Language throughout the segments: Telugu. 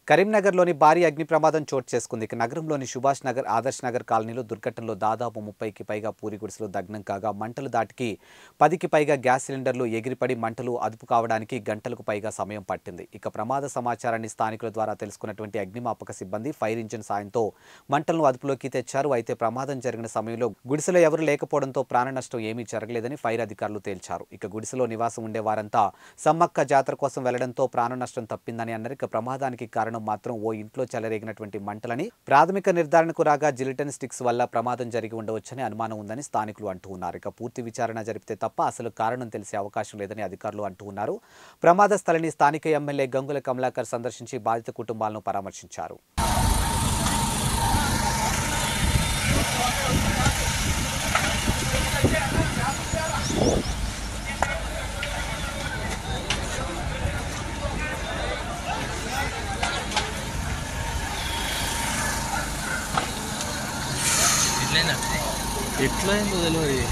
కరీంనగర్లోని భారీ అగ్ని ప్రమాదం చోటు చేసుకుంది. నగరంలోని సుభాష్ నగర్, ఆదర్శ్ నగర్ కాలనీలో దుర్ఘటనలో దాదాపు 30కి పైగా పూరి గుడిసెలు దగ్నం కాగా మంటలు దాటికి 10కి పైగా గ్యాస్ సిలిండర్లు ఎగిరిపడి మంటలు అదుపు కావడానికి గంటలకు పైగా సమయం పట్టింది. ఇక ప్రమాద సమాచారాన్ని స్థానికుల ద్వారా తెలుసుకున్నటువంటి అగ్నిమాపక సిబ్బంది ఫైర్ ఇంజిన్ సాయంతో మంటలను అదుపులోకి తెచ్చారు. అయితే ప్రమాదం జరిగిన సమయంలో గుడిసెలో ఎవరు లేకపోవడంతో ప్రాణ నష్టం ఏమీ జరగలేదని ఫైర్ అధికారులు తేల్చారు. ఇక గుడిసెలో నివాసం ఉండే వారంతా సమ్మక్క జాతర కోసం వెళ్లడంతో ప్రాణ నష్టం తప్పిందని అన్నారు. ఇక ప్రమాదానికి కారణం మాత్రం ఓ ఇంట్లో చెలరేగినటువంటి మంటలని ప్రాథమిక నిర్ధారణకు రాగా జిలిటన్ స్టిక్స్ వల్ల ప్రమాదం జరిగి ఉండవచ్చని అనుమానం ఉందని స్థానికులు అంటూ ఉన్నారు. ఇక పూర్తి విచారణ జరిపితే తప్ప అసలు కారణం తెలిసే అవకాశం లేదని అధికారులు అంటూ ఉన్నారు. ప్రమాద స్థలిని స్థానిక ఎమ్మెల్యే గంగుల కమలాకర్ సందర్శించి బాధిత కుటుంబాలను పరామర్శించారు. ఎట్లా అయిందో తెలియదు.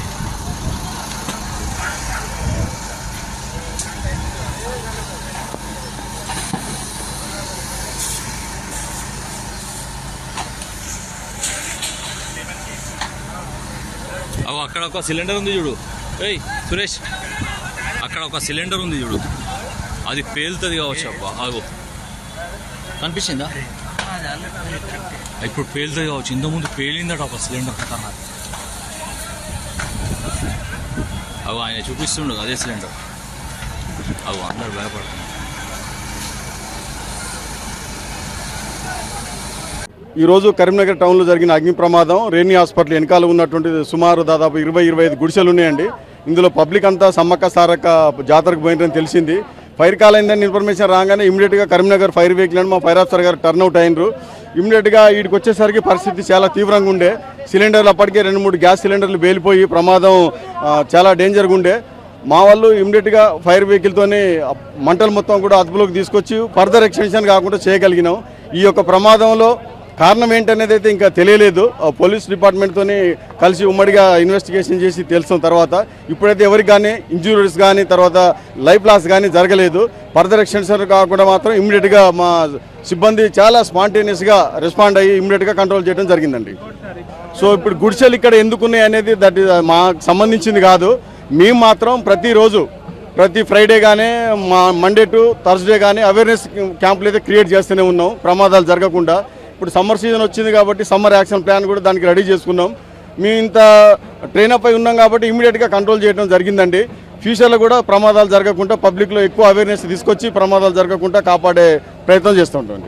అక్కడ ఒక సిలిండర్ ఉంది చూడు. ఏయ్ సురేష్, అక్కడ ఒక సిలిండర్ ఉంది చూడు, అది పేలుతుంది కావచ్చు. అబ్బా అగో కనిపించిందా? ఇప్పుడు పేలుతుంది కావచ్చు. ఇంతకుముందు పేలిందట ఒక సిలిండర్. అవి ఆయన చూపిస్తుండదు అదే సిలిండర్. అవి అందరు భయపడుతున్నారు. ఈరోజు కరీంనగర్ టౌన్లో జరిగిన అగ్ని ప్రమాదం రేణి హాస్పిటల్ వెనకాల ఉన్నటువంటి సుమారు దాదాపు 20-25 గుడిసెలు ఉన్నాయండి. ఇందులో పబ్లిక్ అంతా సమ్మక్క సారక్క జాతరకు పోయిందని తెలిసింది. ఫైర్ కాల్ అయిందని ఇన్ఫర్మేషన్ రాగానే ఇమీడియట్గా కరీంనగర్ ఫైర్ వెహికల్ అని మా ఫైర్ ఆఫీసర్ గారు టర్న్అవుట్ అయినరు. ఇమీడియట్గా వీడికి వచ్చేసరికి పరిస్థితి చాలా తీవ్రంగా ఉండే. సిలిండర్లు అప్పటికే 2-3 గ్యాస్ సిలిండర్లు పేలిపోయి ప్రమాదం చాలా డేంజర్గా ఉండే. మా వాళ్ళు ఇమీడియట్గా ఫైర్ వెహికల్తోనే మంటలు మొత్తం కూడా అదుపులోకి తీసుకొచ్చి ఫర్దర్ ఎక్స్టెన్షన్ కాకుండా చేయగలిగినాం. ఈ యొక్క ప్రమాదంలో కారణం ఏంటనేది అయితే ఇంకా తెలియలేదు. పోలీస్ డిపార్ట్మెంట్తోని కలిసి ఉమ్మడిగా ఇన్వెస్టిగేషన్ చేసి తెలిసిన తర్వాత ఇప్పుడైతే ఎవరికి కానీ ఇంజురీస్ కానీ తర్వాత లైఫ్ లాస్ కానీ జరగలేదు. ఫర్దర్ ఎక్స్టెన్షన్ కాకుండా మాత్రం ఇమ్మీడియట్గా మా సిబ్బంది చాలా స్పాంటేనియస్గా రెస్పాండ్ అయ్యి ఇమ్మీడియట్గా కంట్రోల్ చేయడం జరిగిందండి. సో ఇప్పుడు గుడిసెలు ఇక్కడ ఎందుకున్నాయి అనేది మాకు సంబంధించింది కాదు. మేము మాత్రం ప్రతిరోజు ప్రతి ఫ్రైడే కానీ మండే టు థర్స్డే కానీ అవేర్నెస్ క్యాంపులు అయితే క్రియేట్ చేస్తూనే ఉన్నాం ప్రమాదాలు జరగకుండా. ఇప్పుడు సమ్మర్ సీజన్ వచ్చింది కాబట్టి సమ్మర్ యాక్షన్ ప్లాన్ కూడా దానికి రెడీ చేసుకున్నాం. మేము ఇంత ట్రైనప్ అయి ఉన్నాం కాబట్టి ఇమీడియట్గా కంట్రోల్ చేయడం జరిగిందండి. ఫ్యూచర్లో కూడా ప్రమాదాలు జరగకుండా పబ్లిక్లో ఎక్కువ అవేర్నెస్ తీసుకొచ్చి ప్రమాదాలు జరగకుండా కాపాడే ప్రయత్నం చేస్తూ ఉంటాం.